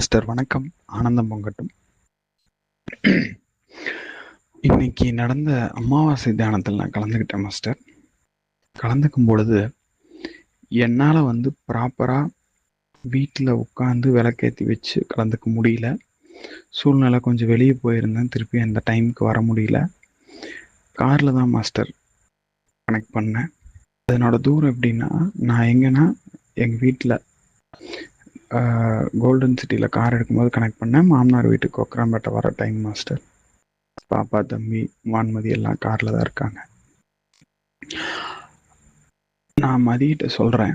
Master வணக்கம். ஆனந்தம் பொங்கட்டும். இன்னைக்கு நடந்த அமாவாசை தியானத்தில் நான் கலந்துக்கிட்டேன் மாஸ்டர். கலந்துக்கும் பொழுது என்னால் ப்ராப்பராக வீட்டில் உட்காந்து விளக்கேற்றி வச்சு கலந்துக்க முடியல. சூழ்நிலை கொஞ்சம் வெளியே போயிருந்தேன், திருப்பி அந்த டைமுக்கு வர முடியல. காரில் தான் மாஸ்டர் கனெக்ட் பண்ணேன். அதனோட தூரம் எப்படின்னா, நான் எங்கன்னா எங்கள் வீட்டில் கோல்டன் சிட்டியில் கார் எடுக்கும்போது கனெக்ட் பண்ணேன். மாமனார் வீட்டுக்கு கொக்கராம்பேட்டை வர டைம் மாஸ்டர். பாப்பா, தம்பி, வான்மதி எல்லாம் காரில் தான் இருக்காங்க. நான் மதியிட்ட சொல்கிறேன்,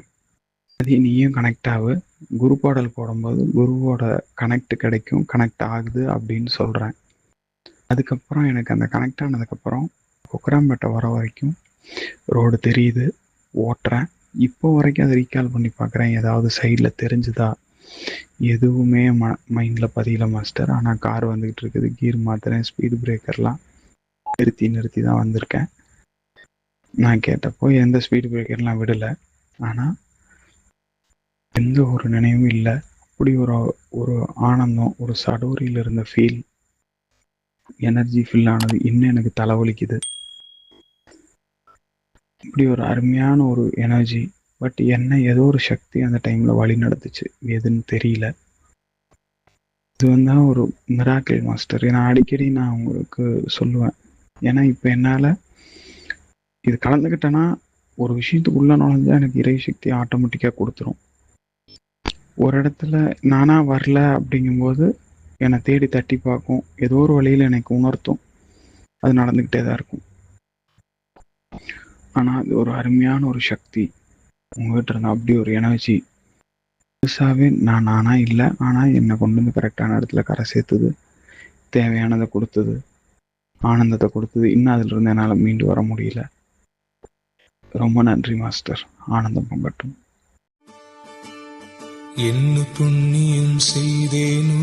மதி நீயும் கனெக்ட் ஆகு, குரு பாடல் போடும்போது குருவோட கனெக்ட் கிடைக்கும், கனெக்ட் ஆகுது அப்படின்னு சொல்கிறேன். அதுக்கப்புறம் எனக்கு அந்த கனெக்ட் ஆனதுக்கப்புறம் கொக்கராம்பேட்டை வர வரைக்கும் ரோடு தெரியுது, ஓட்டுறேன். இப்போ வரைக்கும் அதை ரீகால் பண்ணி பார்க்குறேன், ஏதாவது சைடில் தெரிஞ்சுதா, எதுவுமே மைண்டில் பதியல மாஸ்டர். ஆனால் கார் வந்துக்கிட்டு இருக்குது, கீர் மாத்துறேன், ஸ்பீடு பிரேக்கர்லாம் நிறுத்தி தான் வந்திருக்கேன். நான் கேட்டப்போ எந்த ஸ்பீடு பிரேக்கர்லாம் விடலை, ஆனால் எந்த ஒரு நினைவும் இல்லை. அப்படி ஒரு ஆனந்தம், ஒரு சடோரியில் இருந்த ஃபீல், எனர்ஜி ஃபீல் ஆனது. இன்னும் எனக்கு தலைவலிக்குது. இப்படி ஒரு அருமையான ஒரு எனர்ஜி. பட் என்ன ஏதோ ஒரு சக்தி அந்த டைமில் வழி நடத்துச்சு, எதுன்னு தெரியல. இது ஒரு மிராக்கிள் மாஸ்டர். நான் அடிக்கடி உங்களுக்கு சொல்லுவேன். ஏன்னா இப்போ என்னால் இது கலந்துக்கிட்டேன்னா ஒரு விஷயத்துக்குள்ளே நுழைஞ்சா எனக்கு இறை சக்தி ஆட்டோமேட்டிக்காக கொடுத்துரும். ஒரு இடத்துல நானாக வரல அப்படிங்கும்போது என்னை தேடி தட்டி பார்க்கும், ஏதோ ஒரு வழியில் எனக்கு உணர்த்தும். அது நடந்துக்கிட்டே தான் இருக்கும். ஆனால் அது ஒரு அருமையான ஒரு சக்தி உங்ககிட்ட இருந்தால், அப்படி ஒரு எனர்ஜி புதுசாகவே நானா இல்லை, ஆனால் என்னை கொண்டு வந்து கரெக்டான இடத்துல கரை சேர்த்துது, தேவையானதை கொடுத்தது, ஆனந்தத்தை கொடுத்தது. இன்னும் அதிலிருந்து என்னால் மீண்டு வர முடியல. ரொம்ப நன்றி மாஸ்டர். ஆனந்தம் பொங்கட்டும். என்ன புண்ணியம் செய்தேனோ